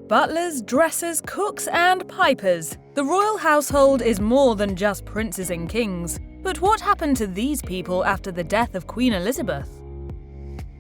Butlers, dressers, cooks, and pipers. The royal household is more than just princes and kings. But what happened to these people after the death of Queen Elizabeth?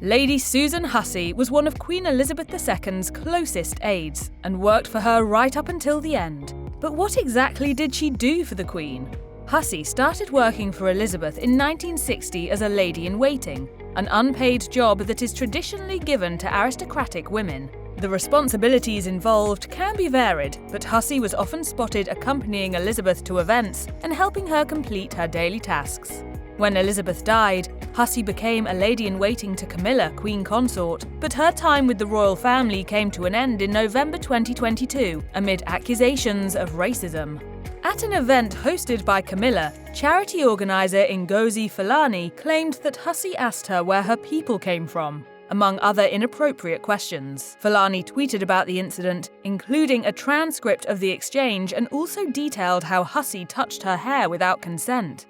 Lady Susan Hussey was one of Queen Elizabeth II's closest aides and worked for her right up until the end. But what exactly did she do for the Queen? Hussey started working for Elizabeth in 1960 as a lady-in-waiting, an unpaid job that is traditionally given to aristocratic women. The responsibilities involved can be varied, but Hussey was often spotted accompanying Elizabeth to events and helping her complete her daily tasks. When Elizabeth died, Hussey became a lady-in-waiting to Camilla, Queen Consort, but her time with the royal family came to an end in November 2022 amid accusations of racism. At an event hosted by Camilla, charity organizer Ngozi Fulani claimed that Hussey asked her where her people came from, among other inappropriate questions. Fulani tweeted about the incident, including a transcript of the exchange, and also detailed how Hussey touched her hair without consent.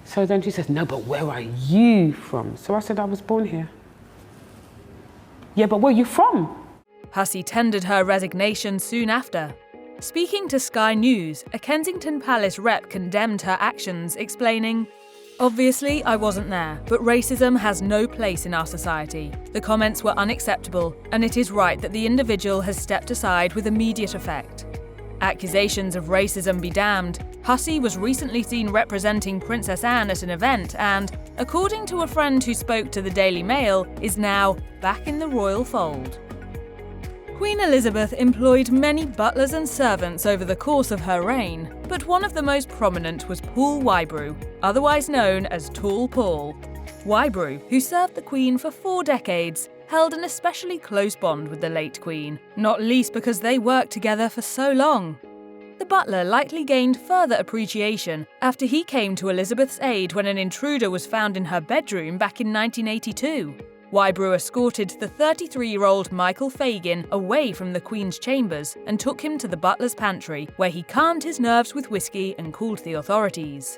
So then she says, no, but where are you from? So I said, I was born here. Yeah, but where are you from? Hussey tendered her resignation soon after. Speaking to Sky News, a Kensington Palace rep condemned her actions, explaining, "Obviously, I wasn't there, but racism has no place in our society. The comments were unacceptable, and it is right that the individual has stepped aside with immediate effect." Accusations of racism be damned, Hussey was recently seen representing Princess Anne at an event and, according to a friend who spoke to the Daily Mail, is now back in the royal fold. Queen Elizabeth employed many butlers and servants over the course of her reign, but one of the most prominent was Paul Whybrew, otherwise known as Tall Paul. Whybrew, who served the Queen for 4 decades, held an especially close bond with the late Queen, not least because they worked together for so long. The butler likely gained further appreciation after he came to Elizabeth's aid when an intruder was found in her bedroom back in 1982. Whybrew escorted the 33-year-old Michael Fagin away from the Queen's chambers and took him to the butler's pantry, where he calmed his nerves with whiskey and called the authorities.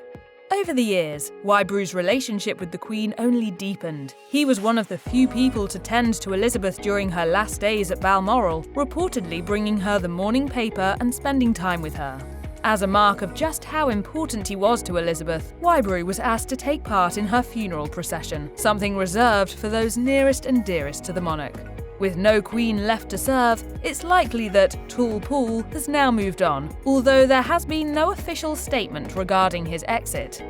Over the years, Whybrew's relationship with the Queen only deepened. He was one of the few people to tend to Elizabeth during her last days at Balmoral, reportedly bringing her the morning paper and spending time with her. As a mark of just how important he was to Elizabeth, Whybrew was asked to take part in her funeral procession, something reserved for those nearest and dearest to the monarch. With no Queen left to serve, it's likely that Tall Paul has now moved on, although there has been no official statement regarding his exit.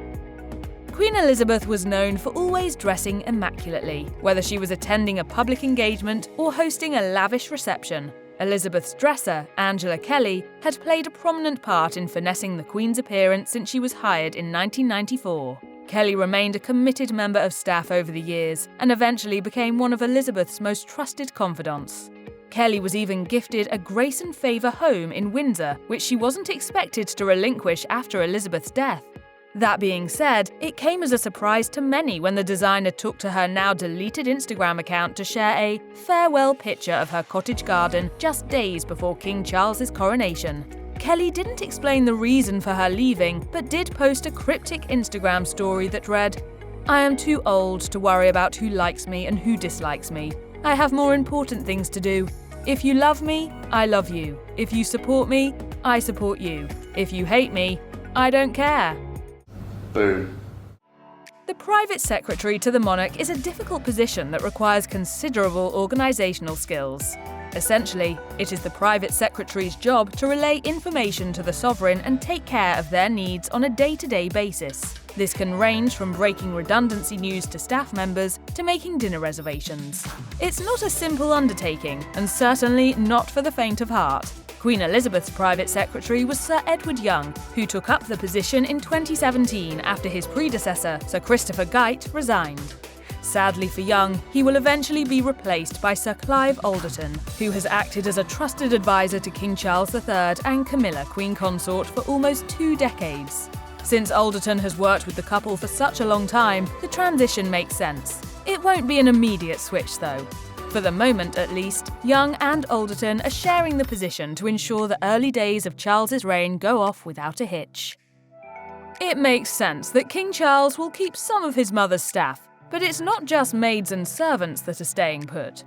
Queen Elizabeth was known for always dressing immaculately, whether she was attending a public engagement or hosting a lavish reception. Elizabeth's dresser, Angela Kelly, had played a prominent part in finessing the Queen's appearance since she was hired in 1994. Kelly remained a committed member of staff over the years and eventually became one of Elizabeth's most trusted confidants. Kelly was even gifted a Grace and Favour home in Windsor, which she wasn't expected to relinquish after Elizabeth's death. That being said, it came as a surprise to many when the designer took to her now deleted Instagram account to share a farewell picture of her cottage garden just days before King Charles's coronation. Kelly didn't explain the reason for her leaving, but did post a cryptic Instagram story that read, "I am too old to worry about who likes me and who dislikes me. I have more important things to do. If you love me, I love you. If you support me, I support you. If you hate me, I don't care." Boom. The private secretary to the monarch is a difficult position that requires considerable organisational skills. Essentially, it is the private secretary's job to relay information to the sovereign and take care of their needs on a day-to-day basis. This can range from breaking redundancy news to staff members to making dinner reservations. It's not a simple undertaking, and certainly not for the faint of heart. Queen Elizabeth's private secretary was Sir Edward Young, who took up the position in 2017 after his predecessor, Sir Christopher Geidt, resigned. Sadly for Young, he will eventually be replaced by Sir Clive Alderton, who has acted as a trusted advisor to King Charles III and Camilla, Queen Consort, for almost 2 decades. Since Alderton has worked with the couple for such a long time, the transition makes sense. It won't be an immediate switch, though. For the moment, at least, Young and Alderton are sharing the position to ensure the early days of Charles's reign go off without a hitch. It makes sense that King Charles will keep some of his mother's staff, but it's not just maids and servants that are staying put.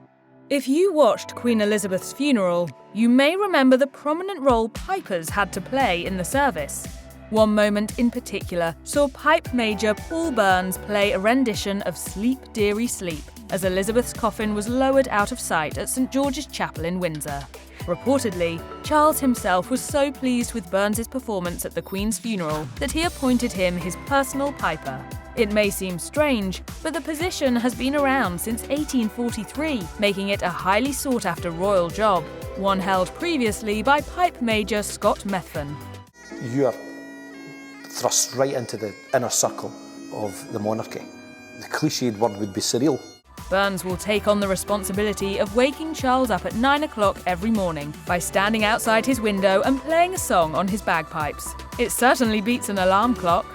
If you watched Queen Elizabeth's funeral, you may remember the prominent role pipers had to play in the service. One moment in particular saw Pipe Major Paul Burns play a rendition of Sleep, Dearie Sleep as Elizabeth's coffin was lowered out of sight at St George's Chapel in Windsor. Reportedly, Charles himself was so pleased with Burns's performance at the Queen's funeral that he appointed him his personal piper. It may seem strange, but the position has been around since 1843, making it a highly sought-after royal job, one held previously by Pipe Major Scott Methven. You are thrust right into the inner circle of the monarchy. The cliched word would be surreal. Burns will take on the responsibility of waking Charles up at 9 o'clock every morning by standing outside his window and playing a song on his bagpipes. It certainly beats an alarm clock.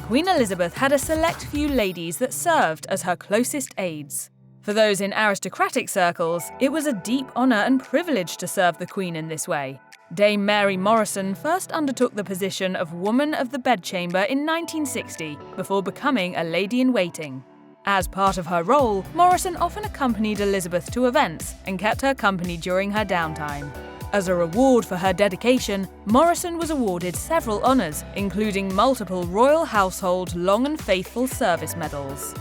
Queen Elizabeth had a select few ladies that served as her closest aides. For those in aristocratic circles, it was a deep honour and privilege to serve the Queen in this way. Dame Mary Morrison first undertook the position of Woman of the Bedchamber in 1960, before becoming a lady-in-waiting. As part of her role, Morrison often accompanied Elizabeth to events and kept her company during her downtime. As a reward for her dedication, Morrison was awarded several honours, including multiple Royal Household Long and Faithful Service medals.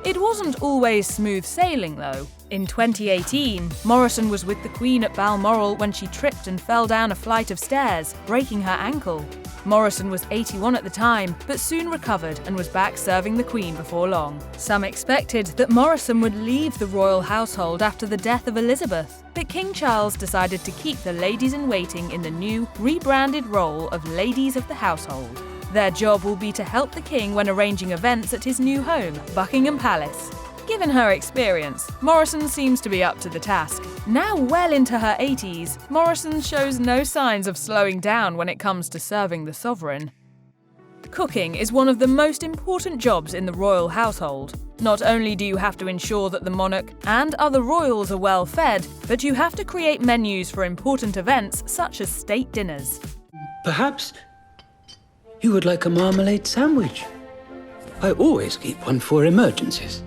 It wasn't always smooth sailing, though. In 2018, Morrison was with the Queen at Balmoral when she tripped and fell down a flight of stairs, breaking her ankle. Morrison was 81 at the time, but soon recovered and was back serving the Queen before long. Some expected that Morrison would leave the royal household after the death of Elizabeth, but King Charles decided to keep the ladies-in-waiting in the new, rebranded role of Ladies of the Household. Their job will be to help the King when arranging events at his new home, Buckingham Palace. Given her experience, Morrison seems to be up to the task. Now well into her 80s, Morrison shows no signs of slowing down when it comes to serving the sovereign. Cooking is one of the most important jobs in the royal household. Not only do you have to ensure that the monarch and other royals are well fed, but you have to create menus for important events such as state dinners. Perhaps you would like a marmalade sandwich? I always keep one for emergencies.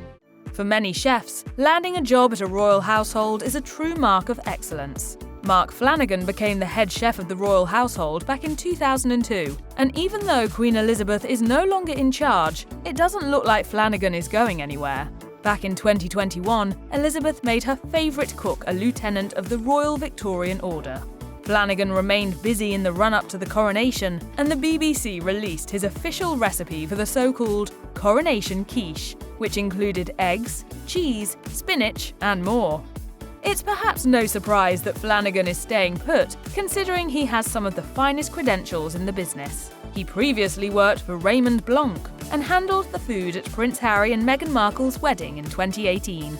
For many chefs, landing a job at a royal household is a true mark of excellence. Mark Flanagan became the head chef of the royal household back in 2002, and even though Queen Elizabeth is no longer in charge, it doesn't look like Flanagan is going anywhere. Back in 2021, Elizabeth made her favourite cook a lieutenant of the Royal Victorian Order. Flanagan remained busy in the run-up to the coronation, and the BBC released his official recipe for the so-called coronation quiche, which included eggs, cheese, spinach, and more. It's perhaps no surprise that Flanagan is staying put, considering he has some of the finest credentials in the business. He previously worked for Raymond Blanc and handled the food at Prince Harry and Meghan Markle's wedding in 2018.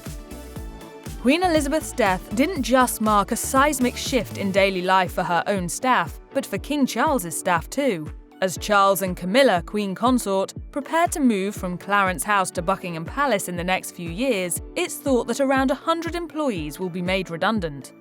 Queen Elizabeth's death didn't just mark a seismic shift in daily life for her own staff, but for King Charles's staff too. As Charles and Camilla, Queen Consort, prepare to move from Clarence House to Buckingham Palace in the next few years, it's thought that around 100 employees will be made redundant.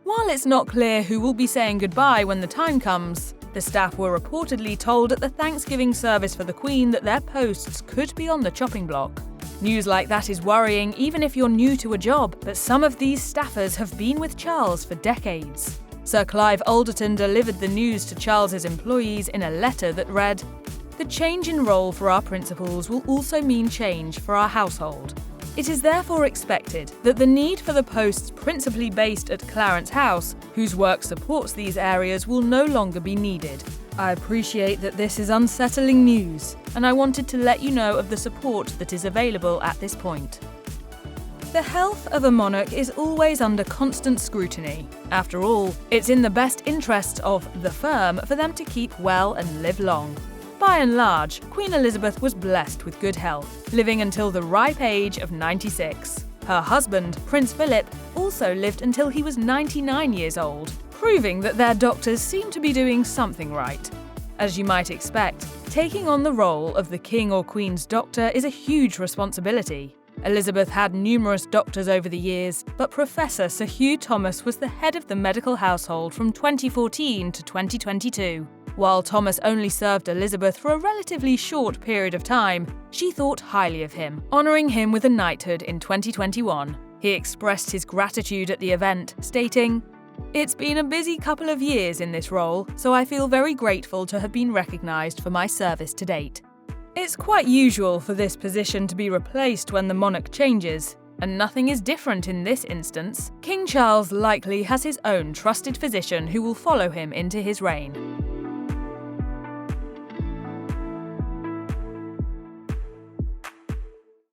While it's not clear who will be saying goodbye when the time comes, the staff were reportedly told at the Thanksgiving service for the Queen that their posts could be on the chopping block. News like that is worrying even if you're new to a job, but some of these staffers have been with Charles for decades. Sir Clive Alderton delivered the news to Charles's employees in a letter that read, "The change in role for our principals will also mean change for our household. It is therefore expected that the need for the posts principally based at Clarence House, whose work supports these areas, will no longer be needed. I appreciate that this is unsettling news, and I wanted to let you know of the support that is available at this point." The health of a monarch is always under constant scrutiny. After all, it's in the best interests of the firm for them to keep well and live long. By and large, Queen Elizabeth was blessed with good health, living until the ripe age of 96. Her husband, Prince Philip, also lived until he was 99 years old, proving that their doctors seem to be doing something right. As you might expect, taking on the role of the King or Queen's doctor is a huge responsibility. Elizabeth had numerous doctors over the years, but Professor Sir Huw Thomas was the head of the medical household from 2014 to 2022. While Thomas only served Elizabeth for a relatively short period of time, she thought highly of him, honouring him with a knighthood in 2021. He expressed his gratitude at the event, stating, "It's been a busy couple of years in this role, so I feel very grateful to have been recognised for my service to date. It's quite usual for this position to be replaced when the monarch changes, and nothing is different in this instance. King Charles likely has his own trusted physician who will follow him into his reign."